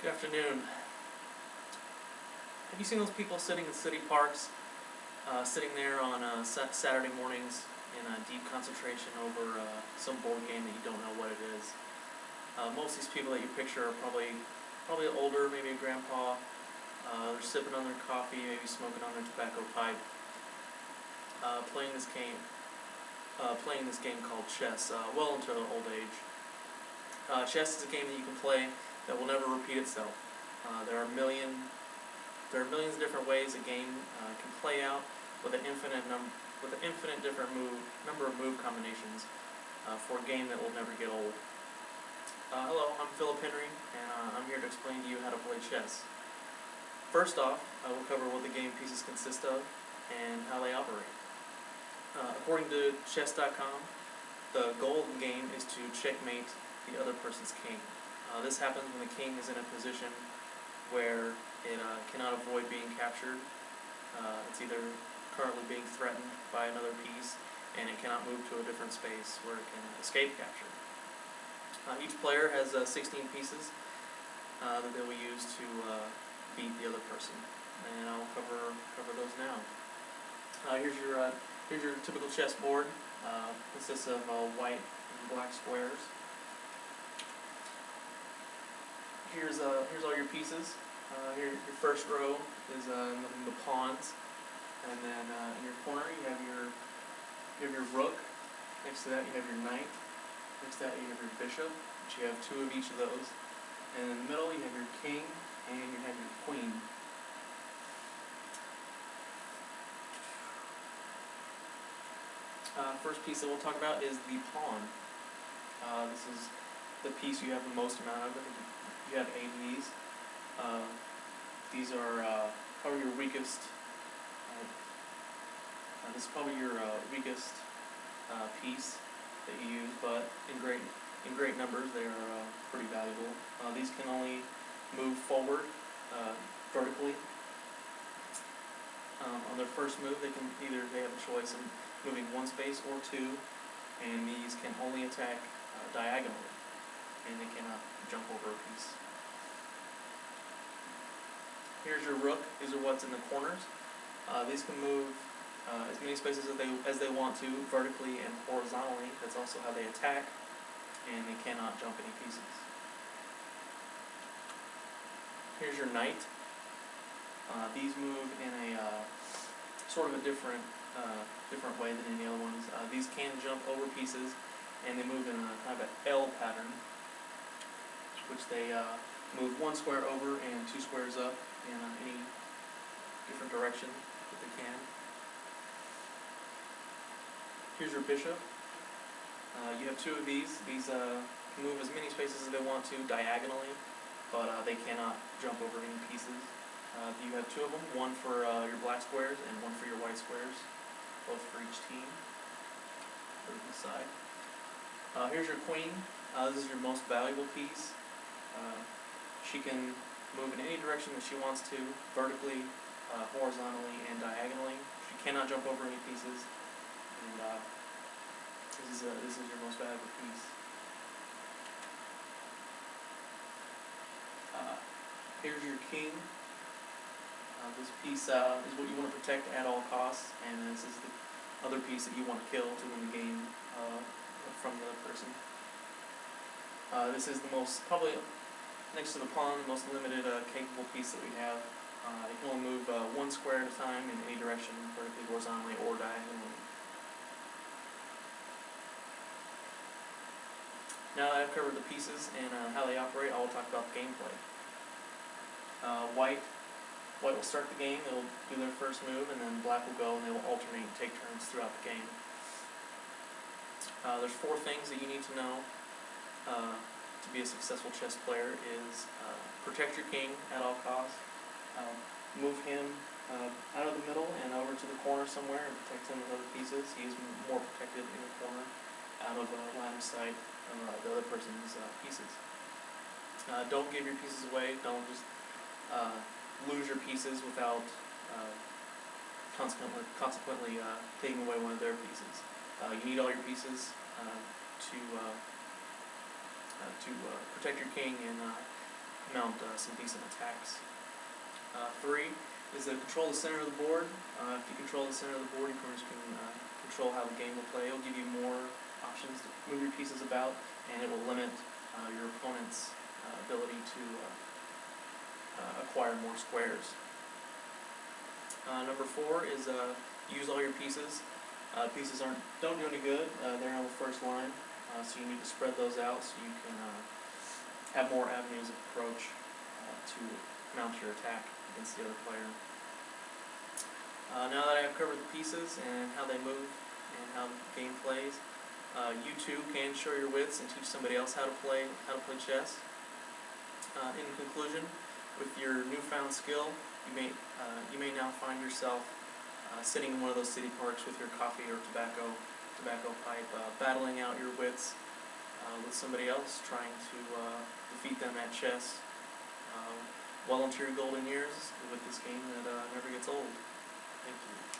Good afternoon. Have you seen those people sitting in city parks, sitting there on Saturday mornings in deep concentration over some board game that you don't know what it is? Most of these people that you picture are probably older, maybe a grandpa. They're sipping on their coffee, maybe smoking on their tobacco pipe, playing this game called chess, well into old age. Chess is a game that you can play that will never repeat itself. There are millions of different ways a game can play out with an infinite different number of move combinations for a game that will never get old. Hello, I'm Philip Henry, and I'm here to explain to you how to play chess. First off, I will cover what the game pieces consist of and how they operate. According to chess.com, the goal of the game is to checkmate the other person's king. This happens when the king is in a position where it cannot avoid being captured. It's either currently being threatened by another piece, and it cannot move to a different space where it can escape capture. Each player has 16 pieces that they will use to beat the other person, and I'll cover those now. Here's your typical chess board. Consists of white and black squares. Here's all your pieces. Here, your first row is the pawns, and then in your corner you have your rook. Next to that you have your knight. Next to that you have your bishop, which you have two of each of those. And in the middle you have your king, and you have your queen. First piece that we'll talk about is the pawn. This is the piece you have the most amount of. You have 8 of these. These are probably your weakest. This is probably your weakest piece that you use, but in great numbers, they are pretty valuable. These can only move forward vertically. On their first move, they have a choice of moving one space or two, and these can only attack diagonally, and they cannot jump over a piece. Here's your rook. These are what's in the corners. These can move as many spaces as they want to, vertically and horizontally. That's also how they attack, and they cannot jump any pieces. Here's your knight. These move in a sort of a different way than any other ones. These can jump over pieces, and they move in a kind of an L pattern, which they move one square over and 2 squares up in any different direction that they can. Here's your bishop. You have 2 of these. These can move as many spaces as they want to diagonally, but they cannot jump over any pieces. You have 2 of them, one for your black squares and one for your white squares, both for each team. Put it aside. Here's your queen. This is your most valuable piece. She can move in any direction that she wants to, vertically, horizontally, and diagonally. She cannot jump over any pieces, and this is your most valuable piece. Here's your king. This piece is what you want to protect at all costs, and this is the other piece that you want to kill to win the game from the other person. This is the most, probably next to the pawn, the most limited capable piece that we have. It can only move 1 square at a time in any direction, vertically, horizontally, or diagonally. Now that I've covered the pieces and how they operate, I will talk about the gameplay. White will start the game. They'll do their first move, and then black will go, and they will alternate and take turns throughout the game. There's 4 things that you need to know to be a successful chess player is protect your king at all costs, move him out of the middle and over to the corner somewhere and protect him with other pieces. He is more protected in the corner, out of line of sight of the other person's pieces. Don't give your pieces away. Don't just lose your pieces without consequently taking away one of their pieces. You need all your pieces to protect your king and mount some decent attacks. 3 is to control the center of the board. If you control the center of the board, you pretty much can control how the game will play. It will give you more options to move your pieces about, and it will limit your opponent's ability to acquire more squares. Number 4 is use all your pieces. Pieces don't do any good. They're on the first line, so you need to spread those out so you can have more avenues of approach to mount your attack against the other player. Now that I've covered the pieces and how they move and how the game plays, you too can show your wits and teach somebody else how to play chess. In conclusion, with your newfound skill, you may now find yourself sitting in one of those city parks with your coffee or tobacco pipe, battling out your wits with somebody else, trying to defeat them at chess, well into your golden years with this game that never gets old. Thank you.